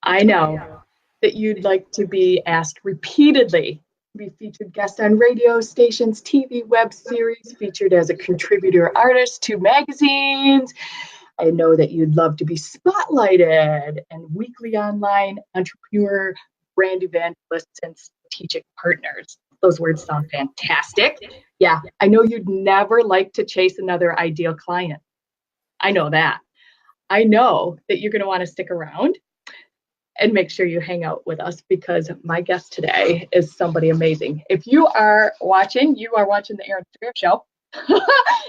I know that you'd like to be asked repeatedly to be featured guest on radio stations, TV, web series, featured as a contributor artist to magazines. I know that you'd love to be spotlighted and weekly online entrepreneur, brand evangelists, and strategic partners. Those words sound fantastic. Yeah, I know you'd never like to chase another ideal client. I know that. I know that you're going to want to stick around and make sure you hang out with us because my guest today is somebody amazing. If you are watching the Aaron Strayer Show.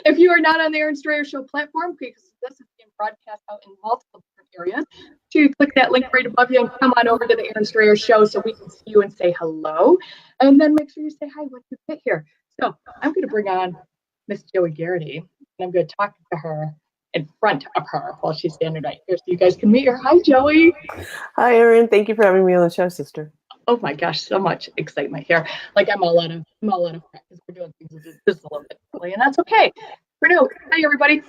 If you are not on the Aaron Strayer Show platform, because this is being broadcast out in multiple different areas, so you click that link right above you and come on over to the Aaron Strayer Show so we can see you and say hello. And then make sure you say hi once you get here. So I'm going to bring on Miss Joie Gharrity, and I'm going to talk to her in front of her while she's standing right here so you guys can meet her. Hi, Joie. Hi, Erin. Thank you for having me on the show, sister. Oh my gosh, so much excitement here. Like I'm all out of practice. We're doing things just a little bit early, and that's okay. For new. Hi everybody.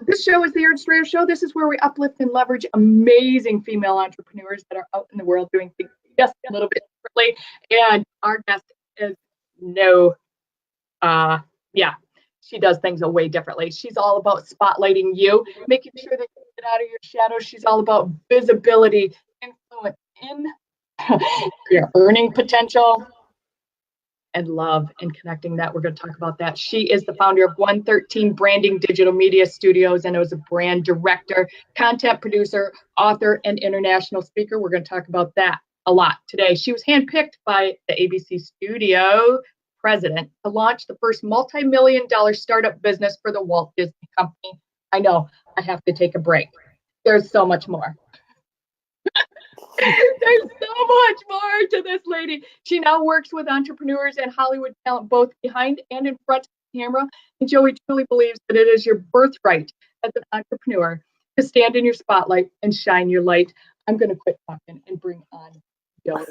This show is the Aaron Strayer Show. This is where we uplift and leverage amazing female entrepreneurs that are out in the world doing things just a little bit differently. And our guest is she does things way differently. She's all about spotlighting you, making sure that you get out of your shadow. She's all about visibility, influence in your earning potential, and love and connecting that. We're going to talk about that. She is the founder of 113 Branding Digital Media Studios and is a brand director, content producer, author, and international speaker. We're going to talk about that a lot today. She was handpicked by the ABC studio president to launch the first multi-million-dollar startup business for the Walt Disney Company. I know, I have to take a break. There's so much more. There's so much more to this lady. She now works with entrepreneurs and Hollywood talent, both behind and in front of the camera. And Joie truly believes that it is your birthright as an entrepreneur to stand in your spotlight and shine your light. I'm going to quit talking and bring on Joie.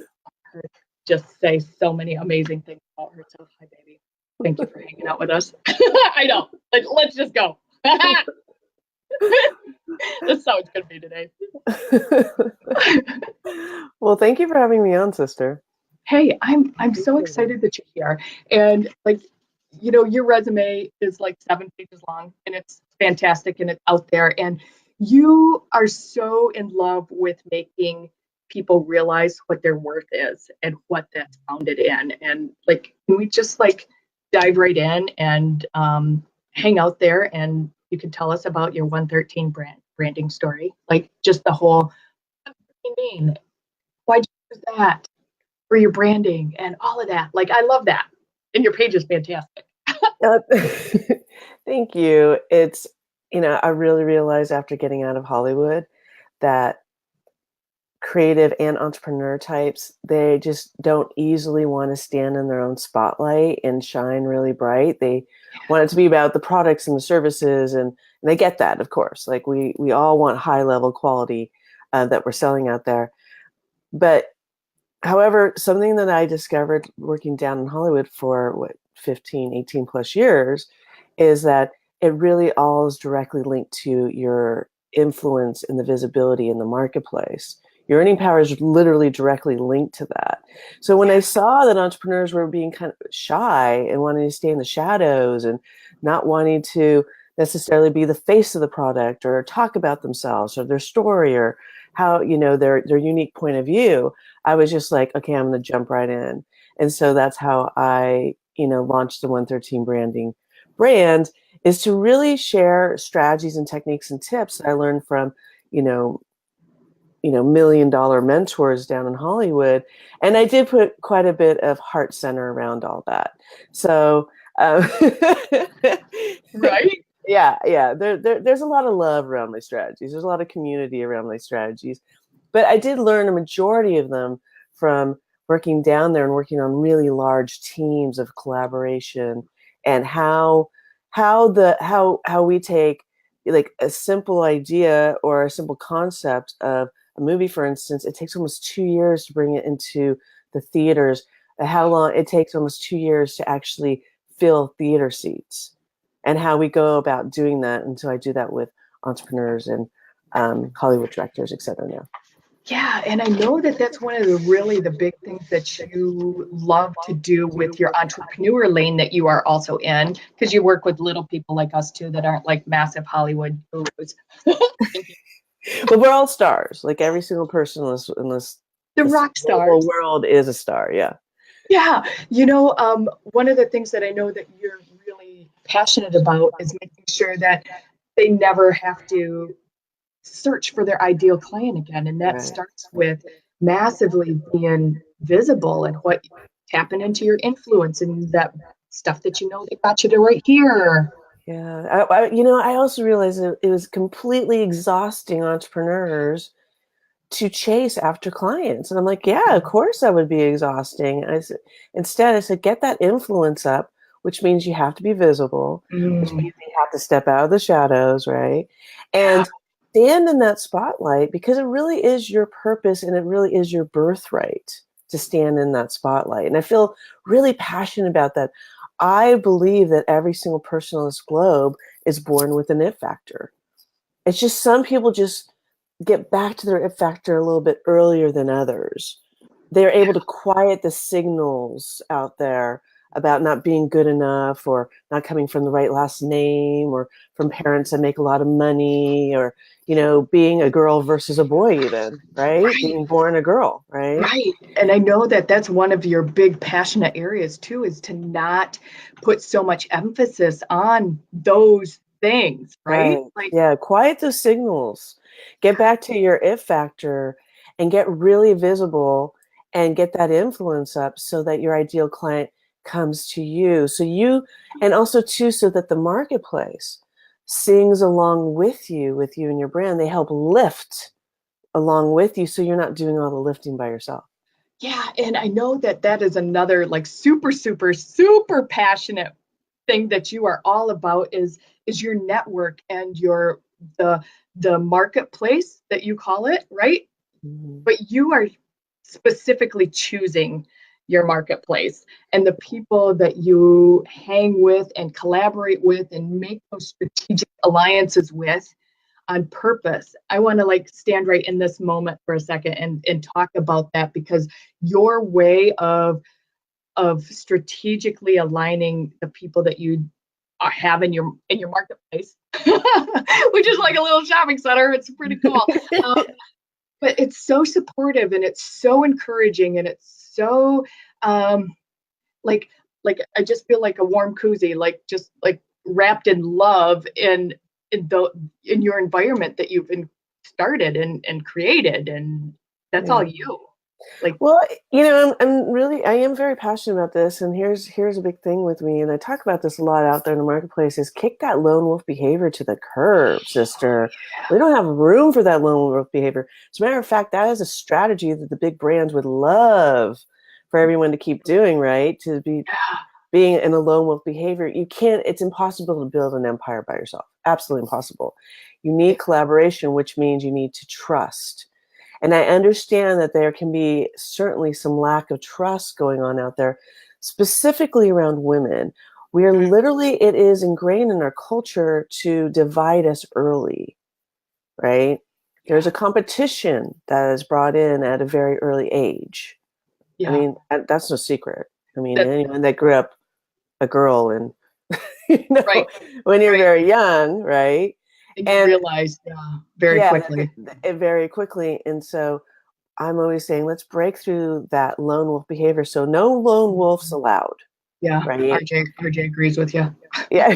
Her just say so many amazing things about herself. Hi, baby. Thank you for hanging out with us. I know. Let's just go. That's how it's going to be today. Well, thank you for having me on, sister. Hey, I'm so excited that you're here. And your resume is like 7 pages long and it's fantastic and it's out there. And you are so in love with making people realize what their worth is and what that's founded in. And can we just dive right in and hang out there and you can tell us about your 113 branding story, just the whole name. Why'd you use that for your branding and all of that? I love that. And your page is fantastic. Thank you. It's, I really realized after getting out of Hollywood that creative and entrepreneur types, they just don't easily want to stand in their own spotlight and shine really bright. They want it to be about the products and the services, and they get that, of course. We all want high level quality that we're selling out there. But however, something that I discovered working down in Hollywood for 15, 18 plus years is that it really all is directly linked to your influence and the visibility in the marketplace. Your earning power is literally directly linked to that. So when I saw that entrepreneurs were being kind of shy and wanting to stay in the shadows and not wanting to necessarily be the face of the product or talk about themselves or their story or how, their unique point of view, I was just like, okay, I'm going to jump right in. And so that's how I, launched the 113 branding brand, is to really share strategies and techniques and tips that I learned from, $1 million mentors down in Hollywood. And I did put quite a bit of heart center around all that. So, right. Yeah. There's a lot of love around my strategies. There's a lot of community around my strategies, but I did learn a majority of them from working down there and working on really large teams of collaboration and how we take a simple idea or a simple concept of a movie, for instance. It takes almost 2 years to bring it into the theaters. How long it takes almost 2 years to actually fill theater seats, and how we go about doing that. And so I do that with entrepreneurs and Hollywood directors, et cetera now. Yeah, and I know that that's one of the big things that you love to do with your entrepreneur lane that you are also in, because you work with little people like us too that aren't like massive Hollywood gurus. But we're all stars. Like every single person in this The this rock global stars. world is a star. Yeah. Yeah, one of the things that I know that you're really passionate about is making sure that they never have to search for their ideal client again. And that Right. starts with massively being visible and what tapping into your influence and that stuff that you know that got you to right here. Yeah. I also realized it was completely exhausting entrepreneurs to chase after clients. And I'm like, yeah, of course that would be exhausting. Instead, I said, get that influence up, which means you have to be visible, which Mm, means you have to step out of the shadows, right? yeah, And stand in that spotlight because it really is your purpose and it really is your birthright to stand in that spotlight. And I feel really passionate about that. I believe that every single person on this globe is born with an it factor. It's just some people just get back to their it factor a little bit earlier than others. They're able to quiet the signals out there about not being good enough or not coming from the right last name or from parents that make a lot of money or, being a girl versus a boy even, right? right, Being born a girl, right? right. And I know that that's one of your big passionate areas too, is to not put so much emphasis on those things, right? Right. Like, Yeah. Quiet those signals. Get back to your if factor and get really visible and get that influence up so that your ideal client comes to you. And also too, so that the marketplace sings along with you and your brand. They help lift along with you so you're not doing all the lifting by yourself. yeah, and I know that that is another like super, super, super passionate thing that you are all about is your network and your the marketplace that you call it, right? Mhm. But you are specifically choosing your marketplace and the people that you hang with and collaborate with and make those strategic alliances with on purpose. I want to like stand right in this moment for a second and talk about that because your way of strategically aligning the people that you have in your marketplace, which is like a little shopping center. It's pretty cool. Um, but it's so supportive and it's so encouraging and it's so um, like I just feel like a warm koozie, like just like wrapped in love in your environment that you've started and created, and that's all Yeah. you. Like, Well, I am very passionate about this, and here's a big thing with me, and I talk about this a lot out there in the marketplace: is kick that lone wolf behavior to the curb, sister. We don't have room for that lone wolf behavior. As a matter of fact, that is a strategy that the big brands would love for everyone to keep doing, right? To be being in a lone wolf behavior, you can't. It's impossible to build an empire by yourself. Absolutely impossible. You need collaboration, which means you need to trust. And I understand that there can be certainly some lack of trust going on out there, specifically around women. We are literally, it is ingrained in our culture to divide us early, right? There's yeah, a competition that is brought in at a very early age. I yeah, mean, that's no secret. I mean, that anyone that grew up a girl and, right, when you're right. very young, right? And you And realize, very yeah, quickly. it very quickly. And so I'm always saying, let's break through that lone wolf behavior. So no lone wolves allowed, Yeah, right? RJ agrees with you. Yeah.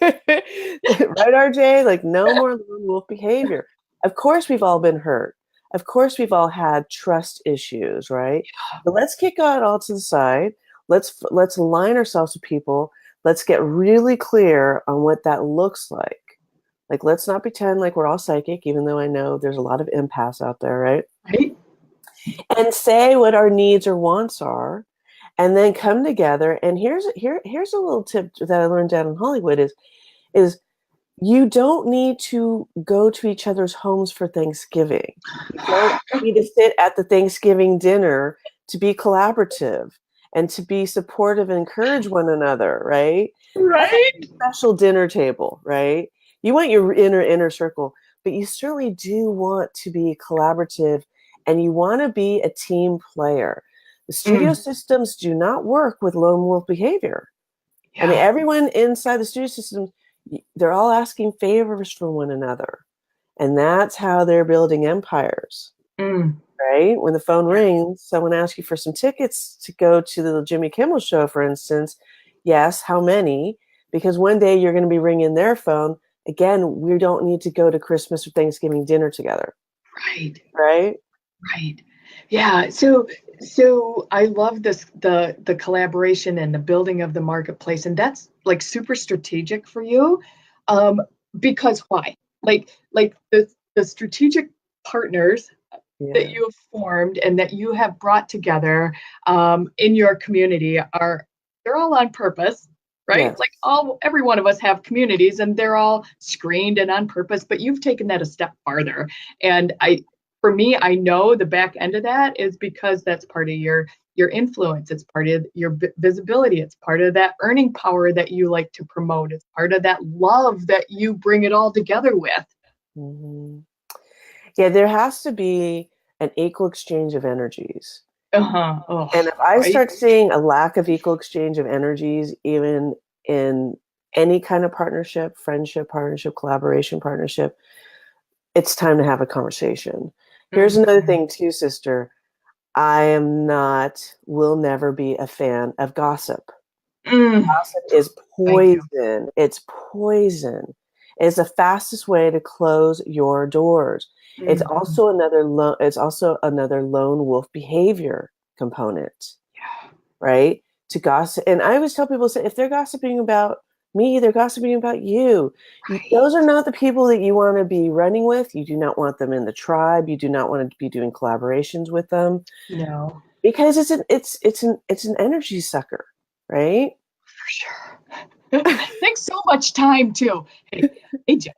Right, RJ? Like no more lone wolf behavior. Of course, we've all been hurt. Of course, we've all had trust issues, right? But let's kick it all to the side. Let's align ourselves with people. Let's get really clear on what that looks like. Like, let's not pretend like we're all psychic, even though I know there's a lot of empaths out there, right? Right? And say what our needs or wants are, and then come together. And here's a little tip that I learned down in Hollywood is you don't need to go to each other's homes for Thanksgiving. You don't need to sit at the Thanksgiving dinner to be collaborative and to be supportive and encourage one another, right? That's a Right? special dinner table, right? You want your inner circle, but you certainly do want to be collaborative and you want to be a team player. The studio systems do not work with lone wolf behavior. Yeah. I mean, everyone inside the studio system, they're all asking favors from one another. And that's how they're building empires, right? When the phone rings, someone asks you for some tickets to go to the Jimmy Kimmel show, for instance. Yes, how many? Because one day you're going to be ringing their phone. Again, we don't need to go to Christmas or Thanksgiving dinner together. Right. Right? Right. Yeah. So I love this, the collaboration and the building of the marketplace, and that's like super strategic for you. Because why? Like the strategic partners that you have formed and that you have brought together in your community they're all on purpose, right? Yes. Like every one of us have communities and they're all screened and on purpose, but you've taken that a step farther. And for me, I know the back end of that is because that's part of your influence. It's part of your visibility. It's part of that earning power that you like to promote. It's part of that love that you bring it all together with. Mm-hmm. Yeah, there has to be an equal exchange of energies. Oh, And if I right? start seeing a lack of equal exchange of energies, even in any kind of partnership, friendship, partnership, collaboration, partnership, it's time to have a conversation. Here's another thing too, sister. Will never be a fan of gossip. Gossip is poison. It's poison. It's the fastest way to close your doors. It's also another lone wolf behavior component, right? To gossip. And I always tell people, if they're gossiping about me, they're gossiping about you. Those are not the people that you want to be running with. You do not want them in the tribe. You do not want to be doing collaborations with them. No. Because it's an energy sucker, right? For sure. Takes so much time too. Hey, Joe.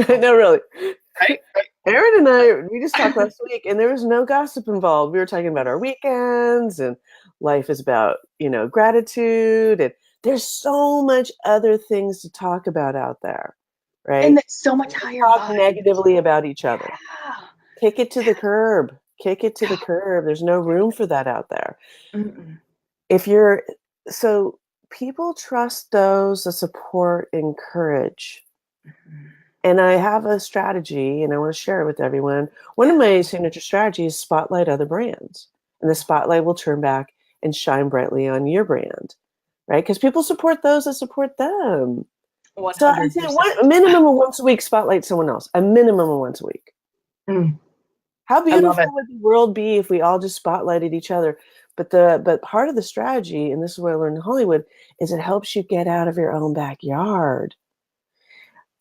No, really. Right? Erin and I, we just talked last week, and there was no gossip involved. We were talking about our weekends, and life is about, gratitude, and there's so much other things to talk about out there, right? And that's so much higher Talk vibe. negatively about each other. Yeah. Kick it to the curb. Kick it to the curb. There's no room for that out there. So people trust those that support, encourage. And I have a strategy, and I want to share it with everyone. One of my signature strategies is spotlight other brands. And the spotlight will turn back and shine brightly on your brand, right? Because people support those that support them. 100%. So I say a minimum of once a week, spotlight someone else. A minimum of once a week. How beautiful would the world be if we all just spotlighted each other? But part of the strategy, and this is what I learned in Hollywood, is it helps you get out of your own backyard.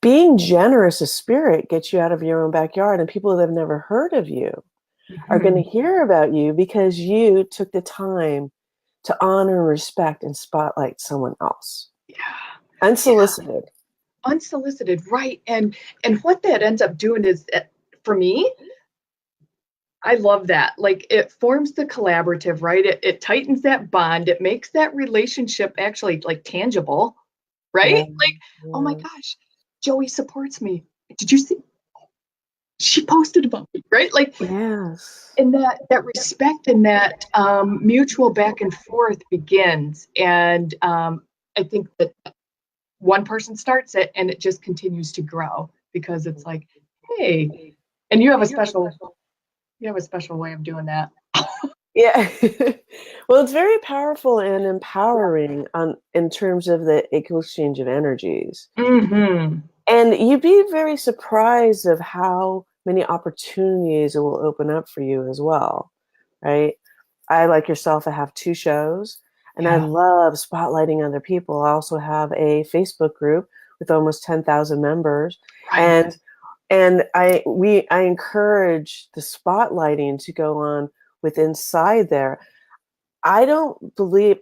Being generous of spirit gets you out of your own backyard, and people that have never heard of you are going to hear about you because you took the time to honor and respect and spotlight someone else. Yeah. Unsolicited. Yeah. Unsolicited, right. And what that ends up doing is, for me, I love that. Like, it forms the collaborative, right? It tightens that bond. It makes that relationship actually like tangible, right? Yeah. Like, oh my gosh, Joey supports me. Did you see? She posted about me, right? Like, yes. And that respect and that mutual back and forth begins. And I think that one person starts it and it just continues to grow because it's like, hey, and you have a special way of doing that. Yeah. Well, it's very powerful and empowering in terms of the equal exchange of energies. And you'd be very surprised of how many opportunities it will open up for you as well, right? I, like yourself, I have 2 shows, and I love spotlighting other people. I also have a Facebook group with almost 10,000 members, and I encourage the spotlighting to go on with inside there. I believe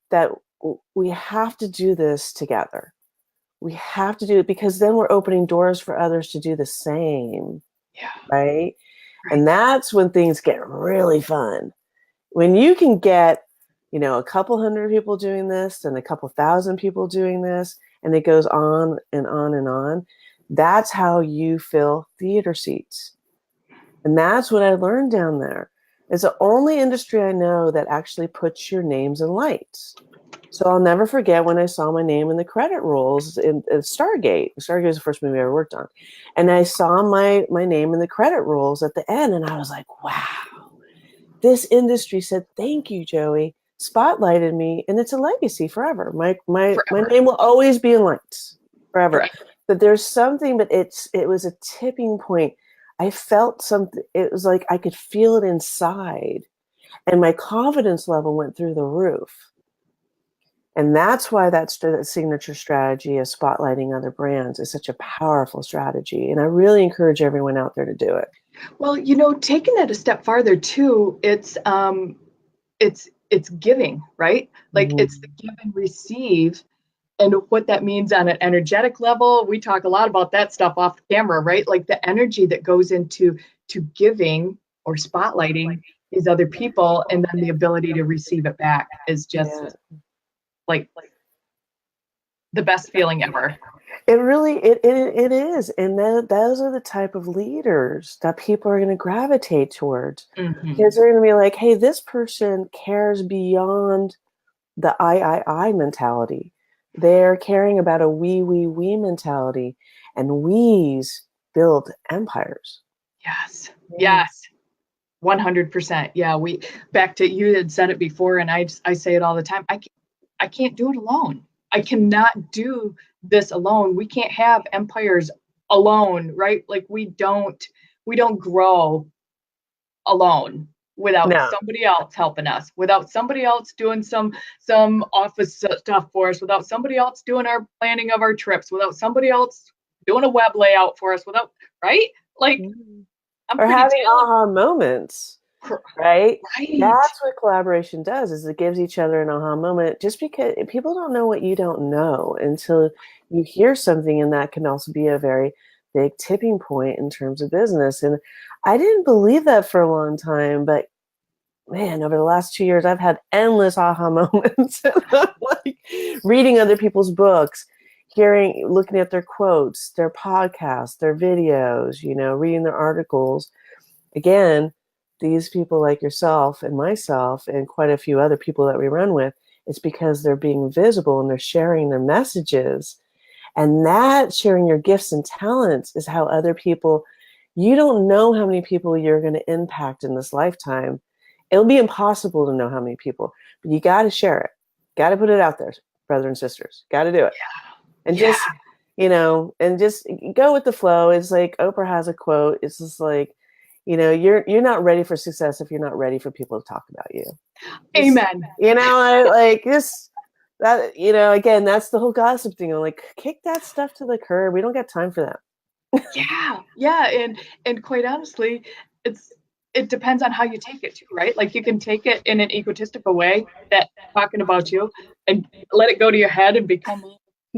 that we have to do this together. We have to do it because then we're opening doors for others to do the same. Yeah. Right? And that's when things get really fun. When you can get, a couple hundred people doing this and a couple thousand people doing this, and it goes on and on and on, that's how you fill theater seats. And that's what I learned down there. It's the only industry I know that actually puts your names in lights. So I'll never forget when I saw my name in the credit rolls in Stargate. Stargate was the first movie I ever worked on. And I saw my name in the credit rolls at the end, and I was like, wow, this industry said, thank you, Joey, spotlighted me, and it's a legacy forever. My name will always be in lights forever. But there's something, but it was a tipping point. I felt something, it was like I could feel it inside, and my confidence level went through the roof. And that's why that signature strategy of spotlighting other brands is such a powerful strategy. And I really encourage everyone out there to do it. Well, taking that a step farther too, it's giving, right? Like it's the give and receive. And what that means on an energetic level, we talk a lot about that stuff off camera, right? Like the energy that goes into giving or spotlighting these other people, and then the ability to receive it back is just like the best feeling ever. It really it is, and those are the type of leaders that people are going to gravitate towards, because they're going to be like, hey, this person cares beyond the I mentality. They're caring about a we mentality, and we's build empires. Yes 100%. Yeah, back to, you had said it before, and I say it all the time. I can't do it alone. I cannot do this alone. We can't have empires alone, right? Like we don't grow alone without somebody else helping us, without somebody else doing some office stuff for us, without somebody else doing our planning of our trips, without somebody else doing a web layout for us, without, right? Like or having aha moments, right? That's what collaboration does, is it gives each other an aha moment, just because people don't know what you don't know until you hear something, and that can also be a very big tipping point in terms of business. And I didn't believe that for a long time, but man, over the last 2 years, I've had endless aha moments. Like reading other people's books, looking at their quotes, their podcasts, their videos, reading their articles. Again, these people like yourself and myself and quite a few other people that we run with, it's because they're being visible and they're sharing their messages. And that sharing your gifts and talents is how other people, you don't know how many people you're going to impact in this lifetime. It'll be impossible to know how many people, but you got to share it. Got to put it out there, brothers and sisters. Got to do it. And just, and just go with the flow. It's like Oprah has a quote. It's just like, you're not ready for success if you're not ready for people to talk about you. Amen. Like this, that, again, that's the whole gossip thing. I'm like, kick that stuff to the curb. We don't got time for that. Yeah. And quite honestly, it depends on how you take it too, right? Like you can take it in an egotistical way, that talking about you, and let it go to your head and become,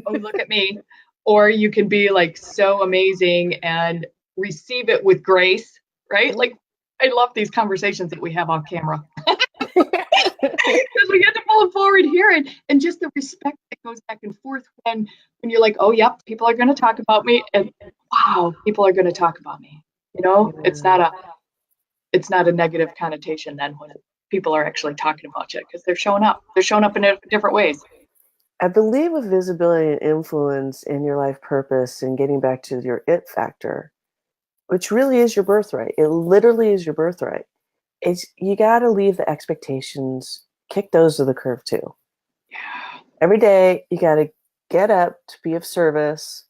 oh, look at me. Or you can be like so amazing and receive it with grace, right? Like I love these conversations that we have on camera. Because we get to pull it forward here, and just the respect that goes back and forth when you're like, oh, yep, people are going to talk about me, and wow, people are going to talk about me. It's not a negative connotation then when people are actually talking about you, because they're showing up in different ways. I believe with visibility and influence in your life purpose and getting back to your it factor, which really is your birthright. It literally is your birthright. You got to leave the expectations, kick those to the curb too. Yeah. Every day you got to get up to be of service,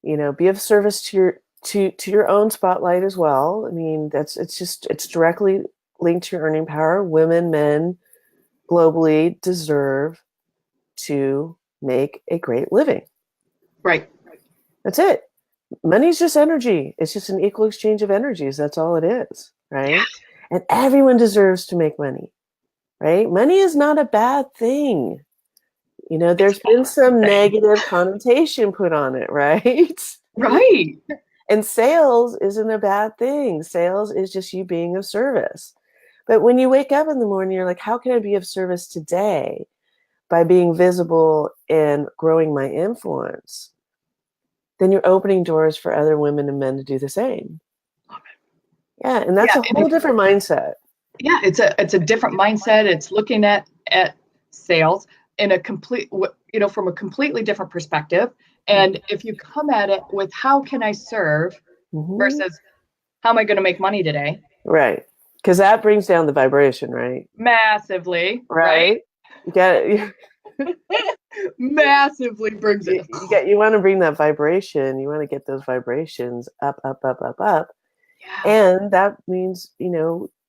be of service to your own spotlight as well. I mean, it's directly linked to your earning power. Women, men globally deserve to make a great living. Right. That's it. Money's just energy. It's just an equal exchange of energies. That's all it is, right? Yeah. And everyone deserves to make money, right? Money is not a bad thing. There's been some negative connotation put on it, right? Right. And sales isn't a bad thing. Sales is just you being of service. But when you wake up in the morning, you're like, how can I be of service today? By being visible and growing my influence, then you're opening doors for other women and men to do the same. Yeah, and that's a whole different mindset. Yeah, it's a different mindset. It's looking at sales in a complete, from a completely different perspective. And if you come at it with how can I serve versus how am I going to make money today? Right. Because that brings down the vibration, right? Massively, Right. You got it. Massively brings it. You want to bring that vibration. You want to get those vibrations up, up, up, up, up. Yeah. And that means,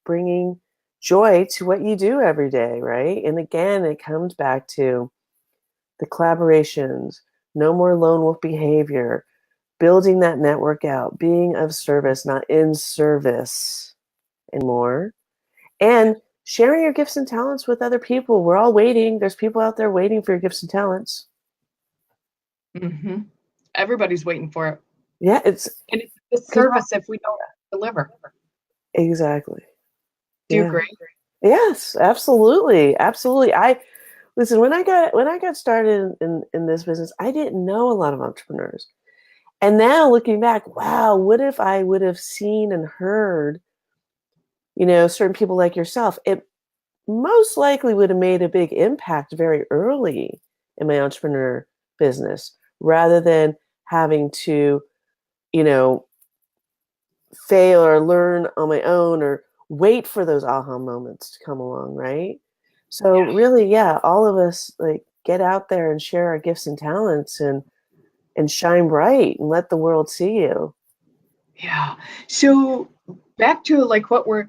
bringing joy to what you do every day, right? And again, it comes back to the collaborations, no more lone wolf behavior, building that network out, being of service, not in service anymore, and sharing your gifts and talents with other people. We're all waiting. There's people out there waiting for your gifts and talents. Mm-hmm. Everybody's waiting for it. Yeah, it's the service if we don't deliver. Exactly. Do you agree? Yes, absolutely. Absolutely. Listen, when I got started in this business, I didn't know a lot of entrepreneurs. And now looking back, wow, what if I would have seen and heard, certain people like yourself? It most likely would have made a big impact very early in my entrepreneur business rather than having to, fail or learn on my own or wait for those aha moments to come along, right? So really, yeah, all of us get out there and share our gifts and talents and shine bright and let the world see you. Yeah. So back to what we're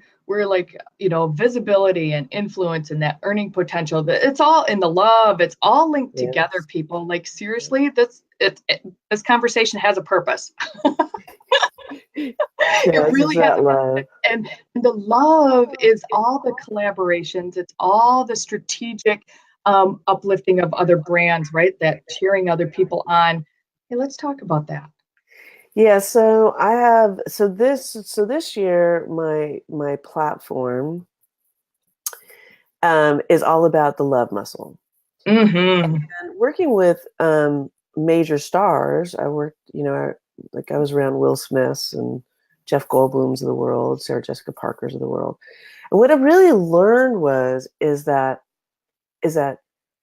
visibility and influence and that earning potential, it's all in the love, it's all linked together, people. Seriously, this conversation has a purpose. It really has love. And the love is all the collaborations, it's all the strategic uplifting of other brands, right? That cheering other people on. Hey, let's talk about that. Yeah, so I have this year my platform is all about the love muscle. Mm-hmm. And working with major stars, I worked, I was around Will Smiths and Jeff Goldblum's of the world, Sarah Jessica Parker's of the world. And what I really learned is that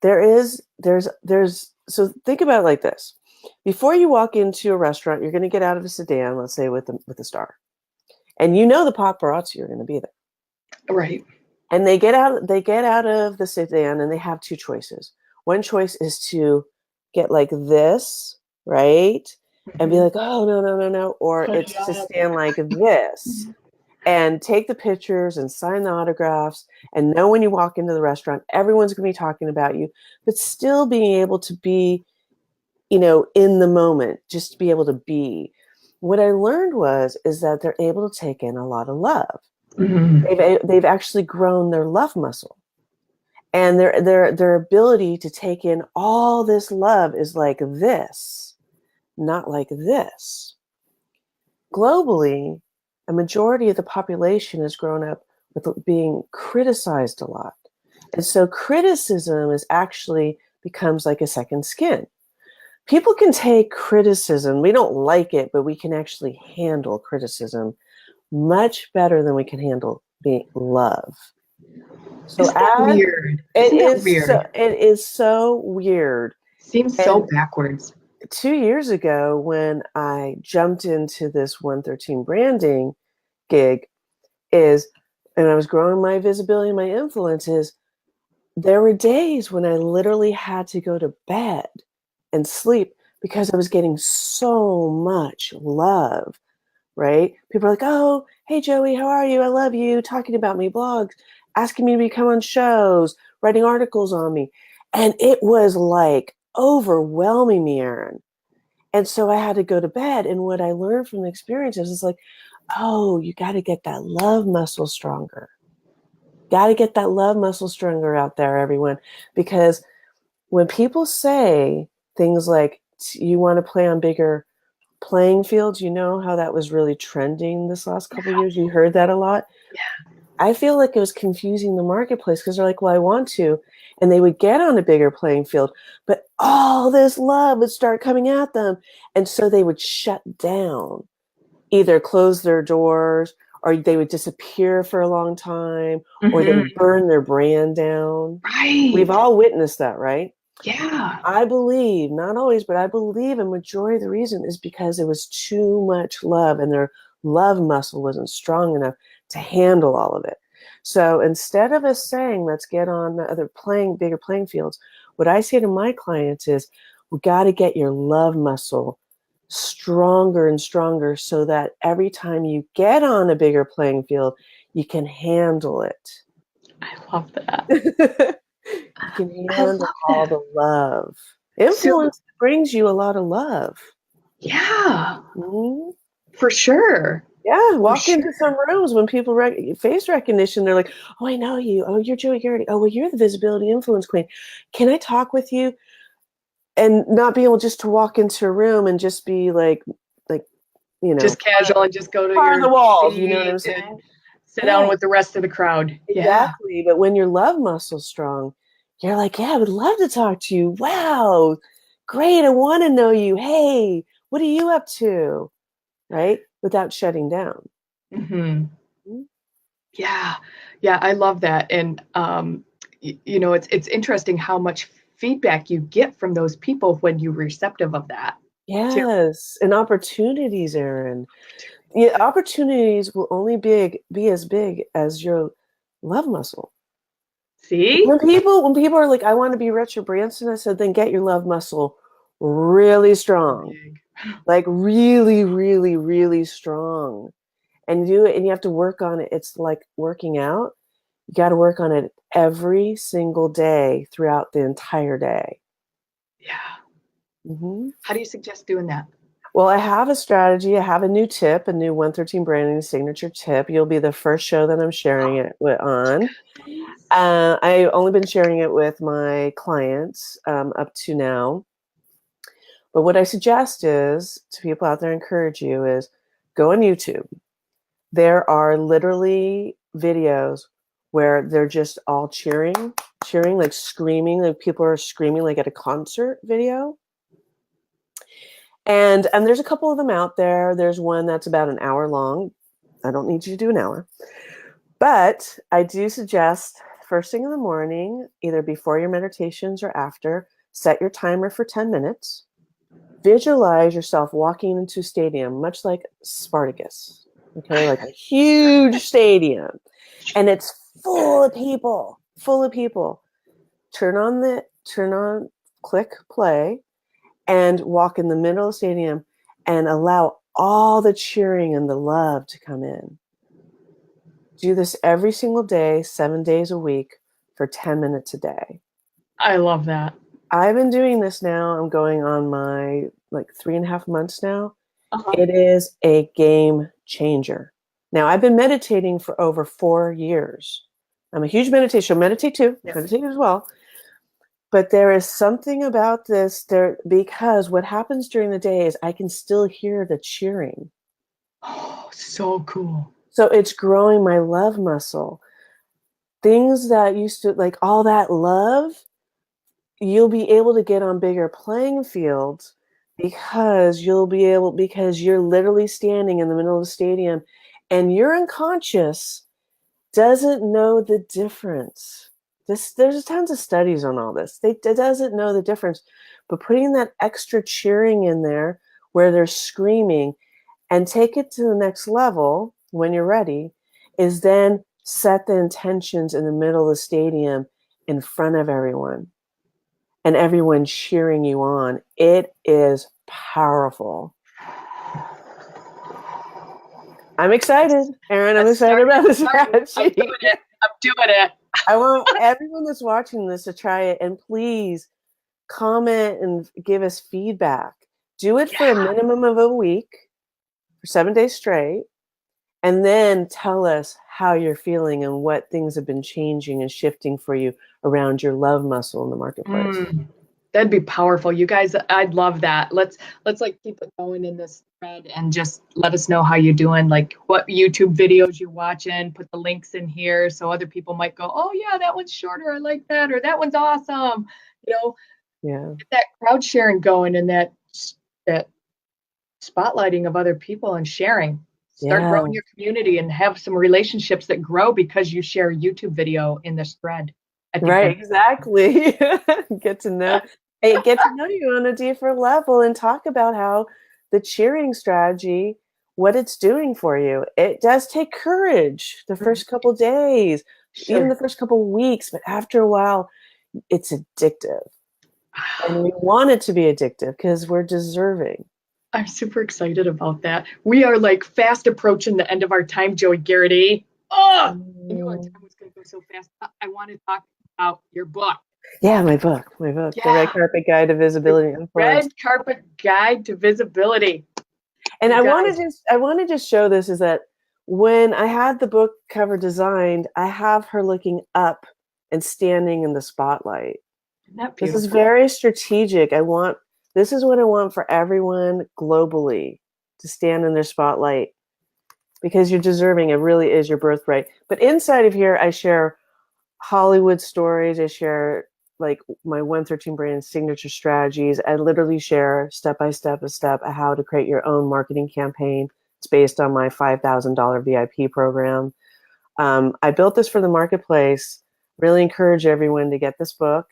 there's so think about it like this. Before you walk into a restaurant, you're going to get out of a sedan, let's say with a star. And the paparazzi are going to be there. Right. And they get out of the sedan and they have two choices. One choice is to get like this, right? And be like, oh, no. Or it's to stand like this and take the pictures and sign the autographs and know when you walk into the restaurant, everyone's going to be talking about you, but still being able to be, in the moment, just to be able to be. What I learned is that they're able to take in a lot of love. Mm-hmm. They've actually grown their love muscle, and their ability to take in all this love is like this, not like this. Globally, a majority of the population has grown up with being criticized a lot, and so criticism is actually becomes like a second skin. People can take criticism. We don't like it, but we can actually handle criticism much better than we can handle being love. So Isn't that weird? It is so weird. Seems so backwards. 2 years ago, when I jumped into this 113 branding gig, and I was growing my visibility and my influences, there were days when I literally had to go to bed and sleep because I was getting so much love, right? People are like, oh, hey, Joey, how are you? I love you. Talking about me, blogs, asking me to come on shows, writing articles on me. And it was like overwhelming me, Erin. And so I had to go to bed. And what I learned from the experiences is like, oh, you got to get that love muscle stronger. Got to get that love muscle stronger out there, everyone. Because when people say things like, you want to play on bigger playing fields, you know how that was really trending this last couple of years? You heard that a lot? Yeah. I feel like it was confusing the marketplace because they're like, well, I want to. And they would get on a bigger playing field, but all this love would start coming at them. And so they would shut down, either close their doors or they would disappear for a long time, or they Hmm. would burn their brand down. We've Right. all witnessed that, right? Yeah. I believe, not always, but I believe a majority of the reason is because it was too much love and their love muscle wasn't strong enough to handle all of it. So instead of us saying, let's get on the other bigger playing fields, what I say to my clients is, we got to get your love muscle stronger and stronger so that every time you get on a bigger playing field, you can handle it. I love that. You can I love handle all that. the love. So, Influence brings you a lot of love. yeah, Mhm. for sure. Yeah, For walk sure. into some rooms when people face recognition, they're like, "Oh, I know you. Oh, you're Joie Gharrity. Oh, well, you're the visibility influence queen. Can I talk with you?" And not be able just to walk into a room and just be like Just casual and just go to part of your the walls. You know what seat I'm and saying? sit Yeah. down with the rest of the crowd. Yeah. Exactly. But when your love muscle's strong, you're like, yeah, I would love to talk to you. Wow. Great. I want to know you. Hey, what are you up to? Right? Without shutting down. Hmm. Mhm. Yeah. Yeah. I love that. And, it's interesting how much feedback you get from those people when you're receptive of that too. Yes. And opportunities, Erin. Yeah, opportunities will only be as big as your love muscle. See? When people are like, I want to be Richard Branson, I said, then get your love muscle really strong. Big. Like really, really, really strong. And do it, and you have to work on it. It's like working out. You got to work on it every single day throughout the entire day. Yeah. Hmm. How do you suggest doing that? Well, I have a strategy. I have a new tip, a new 113 branding signature tip. You'll be the first show that I'm sharing it on. I've only been sharing it with my clients up to now. But what I suggest is to people out there, encourage you is go on YouTube. There are literally videos where they're just all cheering, like screaming, like people are screaming like at a concert video. And there's a couple of them out there. There's one that's about an hour long. I don't need you to do an hour. But I do suggest first thing in the morning, either before your meditations or after, set your timer for 10 minutes. Visualize yourself walking into a stadium, much like Spartacus, okay, like a huge stadium. And it's full of people, full of people. Turn on, click play, and walk in the middle of the stadium and allow all the cheering and the love to come in. Do this every single day, 7 days a week for 10 minutes a day. I love that. I've been doing this now. I'm going on my 3.5 months now. Uh-huh. It is a game changer. Now, I've been meditating for over 4 years. I'm a huge meditation. Meditate too. Yeah. Meditate as well. But there is something about this there because what happens during the day is I can still hear the cheering. Oh, so cool. So it's growing my love muscle. Things that used to like all that love, you'll be able to get on bigger playing fields because you're literally standing in the middle of the stadium and your unconscious doesn't know the difference. There's tons of studies on all this. It doesn't know the difference, but putting that extra cheering in there where they're screaming and take it to the next level when you're ready is then set the intentions in the middle of the stadium in front of everyone and everyone cheering you on. It is powerful. I'm excited, Erin. I'm Let's excited start about it. the Start it. I'm doing strategy. it. I'm doing it. I want everyone that's watching this to try it, and please comment and give us feedback. Do it for a Yeah. minimum of a week, for 7 days straight, and then tell us how you're feeling and what things have been changing and shifting for you around your love muscle in the marketplace. That'd be powerful. You guys, I'd love that. Let's like keep it going in this thread and just let us know how you're doing, like what YouTube videos you're watching, put the links in here so other people might go, "Oh yeah, that one's shorter. I like that," or "That one's awesome." You know, Yeah. get that crowd sharing going and that spotlighting of other people and sharing. Start Yeah. growing your community and have some relationships that grow because you share a YouTube video in this thread. I think Right, that's exactly. Get to know get to know you on a deeper level and talk about how the cheering strategy, what it's doing for you. It does take courage the first couple days, even the sure. first couple weeks, but after a while, it's addictive. And we want it to be addictive because we're deserving. I'm super excited about that. We are like fast approaching the end of our time, Joie Gharrity. Oh, I knew our Mm. time was going to go so fast. I want to talk about your book. Yeah, my book, The Red Yeah, Carpet Guide to the Visibility and Influence. Red Carpet Guide to Visibility. And You guys, I want to just show this is that when I had the book cover designed, I have her looking up and standing in the spotlight. isn't that This is beautiful? very strategic. This is what I want for everyone globally to stand in their spotlight because you're deserving. It really is your birthright. But inside of here, I share Hollywood stories. I share like my 113 brand signature strategies. I literally share step by step, a step of how to create your own marketing campaign. It's based on my $5,000 VIP program. I built this for the marketplace. Really encourage everyone to get this book.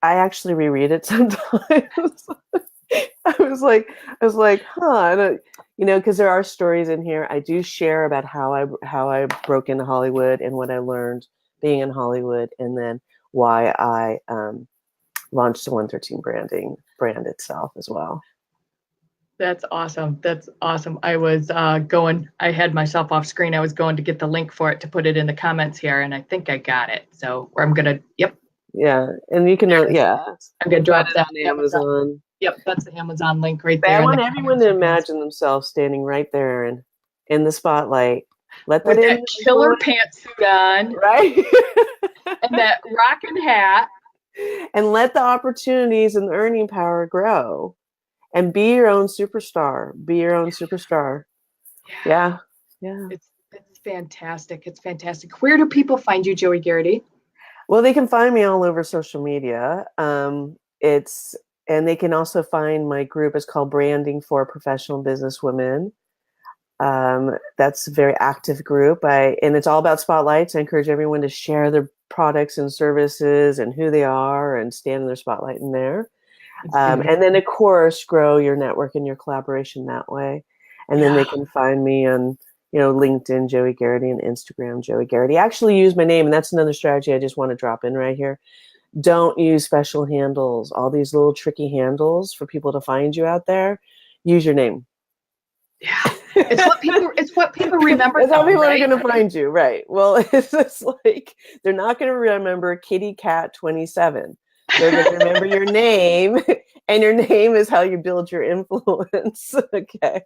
I actually reread it sometimes. I was like, huh, because there are stories in here. I do share about how I broke into Hollywood and what I learned being in Hollywood, and then why I launched the 113 brand itself as well. That's awesome. That's awesome. I was I had myself off screen. I was going to get the link for it to put it in the comments here, and I think I got it. So I'm gonna, yep, Yeah, and you can, there it is. yeah, I'm gonna find drop it that on Amazon. Amazon. Yep, that's the Amazon link right But I there in the want everyone comments, to you guys. imagine themselves standing right there and in the spotlight. Let that With that killer influence, pantsuit on right? and that rocking hat. And let the opportunities and the earning power grow. And be your own superstar. Be your own superstar. Yeah, Yeah. Yeah. it's fantastic. It's fantastic. Where do people find you, Joie Gharrity? Well, they can find me all over social media. It's and they can also find my group. It's called Branding for Professional Business Women. That's a very active group. And it's all about spotlights. I encourage everyone to share their products and services and who they are and stand in their spotlight in there. And then, of course, grow your network and your collaboration that way. And then they can find me on, LinkedIn, Joie Gharrity, and Instagram, Joie Gharrity. Actually use my name, and that's another strategy I just want to drop in right here. Don't use special handles, all these little tricky handles for people to find you out there. Use your name. Yeah. It's what people remember. That's how people right? are going to find you, right? Well, it's just like they're not going to remember Kitty Cat 27. They're going to remember your name, and your name is how you build your influence. Okay,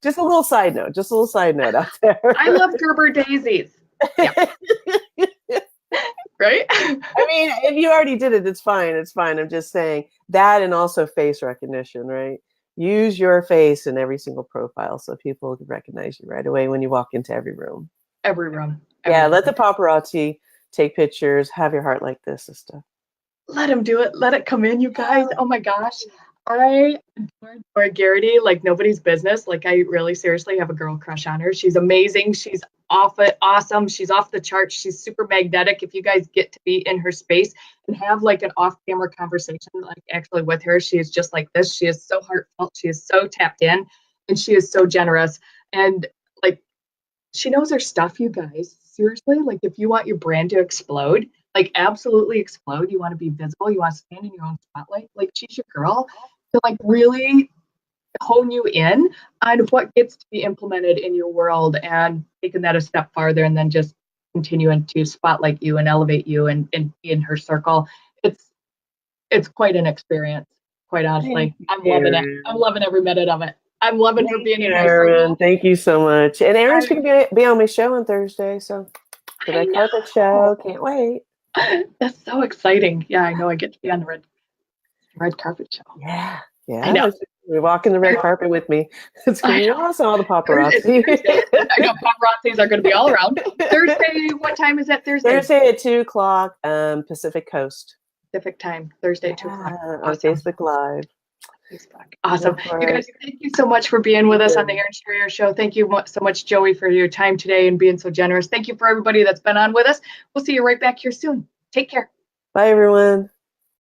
just a little side note. Just a little side note out there. I love Gerber daisies. Yeah. Right? I mean, if you already did it, it's fine. It's fine. I'm just saying that, and also face recognition, right? Use your face in every single profile so people can recognize you right away when you walk into every room. Every room. Yeah, let the paparazzi take pictures. Have your heart like this and stuff. Let him do it. Let it come in, you guys. Oh my gosh. I adore Joie Gharrity like nobody's business. Like I really seriously have a girl crush on her. She's amazing. She's awesome. She's off the charts. She's super magnetic. If you guys get to be in her space and have like an off-camera conversation, like actually with her, she is just like this. She is so heartfelt. She is so tapped in, and she is so generous. And like she knows her stuff, you guys. Seriously, like if you want your brand to explode, like absolutely explode, you want to be visible, you want to stand in your own spotlight, like she's your girl to like really hone you in on what gets to be implemented in your world and taking that a step farther and then just continuing to spotlight you and elevate you and be in her circle. It's quite an experience, quite honestly. I'm loving it. I'm loving every minute of it. I'm loving her being in my circle. Thank you so much. And Erin's going to be on my show on Thursday, so the red carpet show. Can't wait. That's so exciting. Yeah, I know I get to be on the red carpet show. Yeah. I know. You're walking the red carpet with me. It's going to be awesome. All the paparazzi. I know paparazzis are going to be all around. Thursday, what time is that Thursday? Thursday at 2:00 Pacific Coast. Pacific time. Thursday at 2:00. On Facebook Live. Facebook. Awesome. Of You guys, course. thank you so much for being with us on the Erin Strayer Show. Thank you so much, Joey, for your time today and being so generous. Thank you for everybody that's been on with us. We'll see you right back here soon. Take care. Bye, everyone.